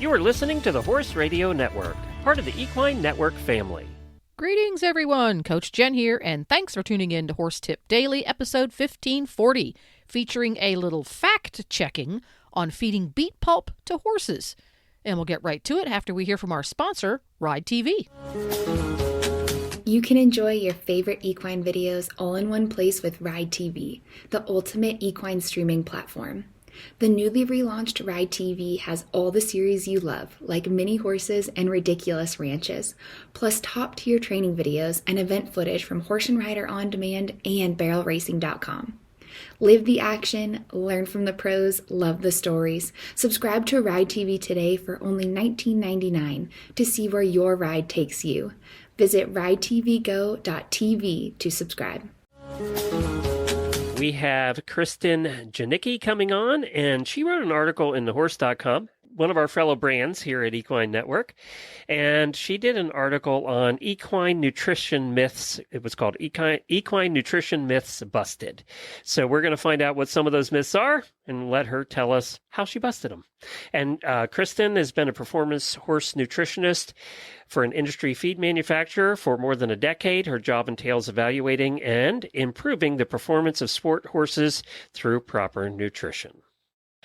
You are listening to the Horse Radio Network, part of the Equine Network family. Greetings, everyone. Coach Jen here, and thanks for tuning in to Horse Tip Daily, episode 1540, featuring a little fact-checking on feeding beet pulp to horses. And we'll get right to it after we hear from our sponsor, RideTV. You can enjoy your favorite equine videos all in one place with RideTV, the ultimate equine streaming platform. The newly relaunched RideTV has all the series you love, like mini horses and ridiculous ranches, plus top-tier training videos and event footage from Horse and Rider On Demand and BarrelRacing.com. Live the action, learn from the pros, love the stories. Subscribe to RideTV today for only $19.99 to see where your ride takes you. Visit ridetvgo.tv to subscribe. We have Kristen Janicki coming on, and she wrote an article in thehorse.com, one of our fellow brands here at Equine Network, and she did an article on equine nutrition myths. It was called Equine Nutrition Myths Busted. So we're going to find out what some of those myths are and let her tell us how she busted them. And Kristen has been a performance horse nutritionist for an industry feed manufacturer for more than a decade. Her job entails evaluating and improving the performance of sport horses through proper nutrition.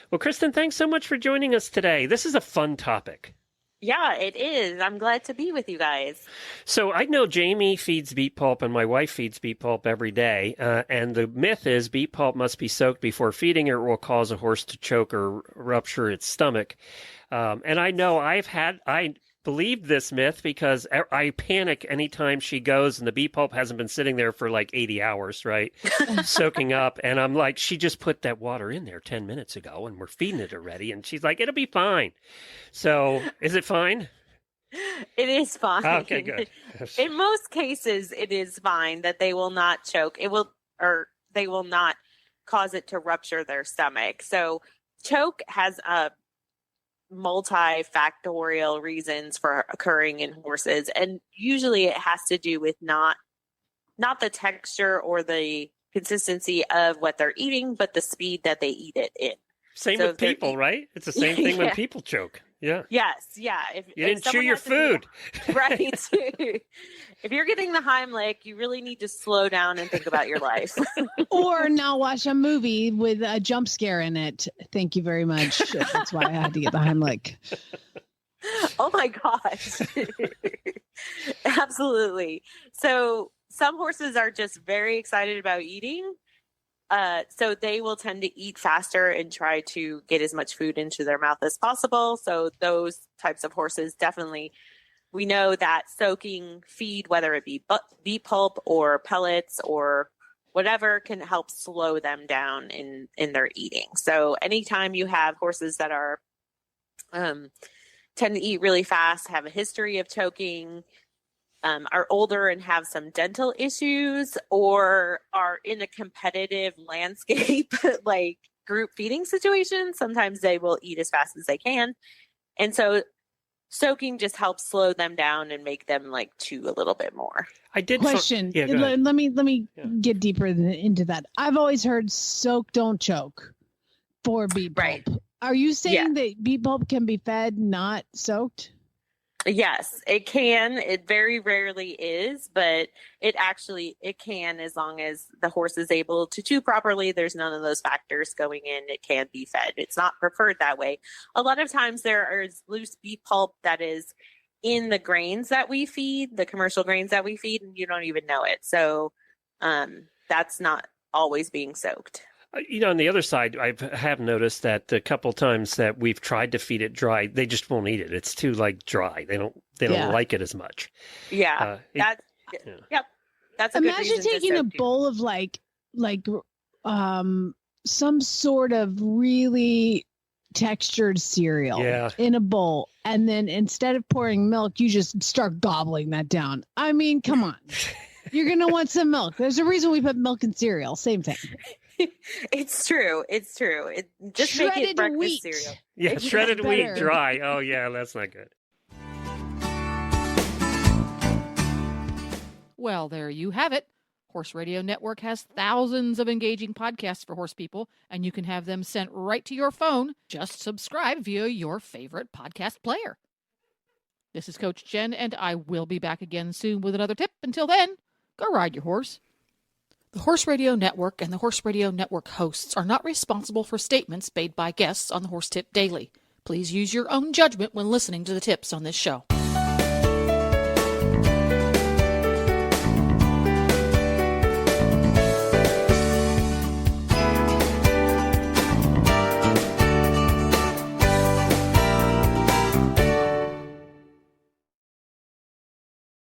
Well, Kristen, thanks so much for joining us today. This is a fun topic. Yeah, it is. I'm glad to be with you guys. So I know Jamie feeds beet pulp and my wife feeds beet pulp every day. And the myth is beet pulp must be soaked before feeding or it will cause a horse to choke or rupture its stomach. And I know I believed this myth because I panic anytime she goes and the beet pulp hasn't been sitting there for like 80 hours, right? Soaking up. And I'm like, she just put that water in there 10 minutes ago and we're feeding it already. And she's like, it'll be fine. So is it fine? It is fine. Okay, good. In most cases, it is fine that they will not choke. They will not cause it to rupture their stomach. So choke has a multifactorial reasons for occurring in horses, and usually it has to do with not the texture or the consistency of what they're eating, but the speed that they eat it in. Same with people, right? It's the same thing when people choke. Yeah. Yes. Yeah. You didn't chew your food. Right. If you're getting the Heimlich, you really need to slow down and think about your life. Or not watch a movie with a jump scare in it. Thank you very much. That's why I had to get the Heimlich. Oh my gosh. Absolutely. So some horses are just very excited about eating. So they will tend to eat faster and try to get as much food into their mouth as possible. So those types of horses, definitely, we know that soaking feed, whether it be beet pulp or pellets or whatever, can help slow them down in their eating. So anytime you have horses that are tend to eat really fast, have a history of choking, are older and have some dental issues, or are in a competitive landscape, like group feeding situation, sometimes they will eat as fast as they can. And so soaking just helps slow them down and make them like chew a little bit more. I did question. Let me get deeper into that. I've always heard soak, don't choke for beet pulp. Right. Are you saying that beet pulp can be fed, not soaked? Yes, it can. It very rarely is, but it can, as long as the horse is able to chew properly. There's none of those factors going in. It can be fed. It's not preferred that way. A lot of times there is loose beet pulp that is in the grains that we feed, the commercial grains that we feed, and you don't even know it. So that's not always being soaked. On the other side, I have noticed that a couple times that we've tried to feed it dry, they just won't eat it. It's too dry. They don't like it as much. Yeah, yep. That's a Imagine good reason taking to a bowl of some sort of really textured cereal in a bowl, and then instead of pouring milk, you just start gobbling that down. I mean, come on. You're going to want some milk. There's a reason we put milk in cereal. Same thing. It's true. It just shredded make it breakfast wheat. cereal. Yeah, shredded wheat dry. Oh, yeah, that's not good. Well, there you have it. Horse Radio Network has thousands of engaging podcasts for horse people, and you can have them sent right to your phone. Just subscribe via your favorite podcast player. This is Coach Jen, and I will be back again soon with another tip. Until then, go ride your horse. The Horse Radio Network and the Horse Radio Network hosts are not responsible for statements made by guests on the Horse Tip Daily. Please use your own judgment when listening to the tips on this show.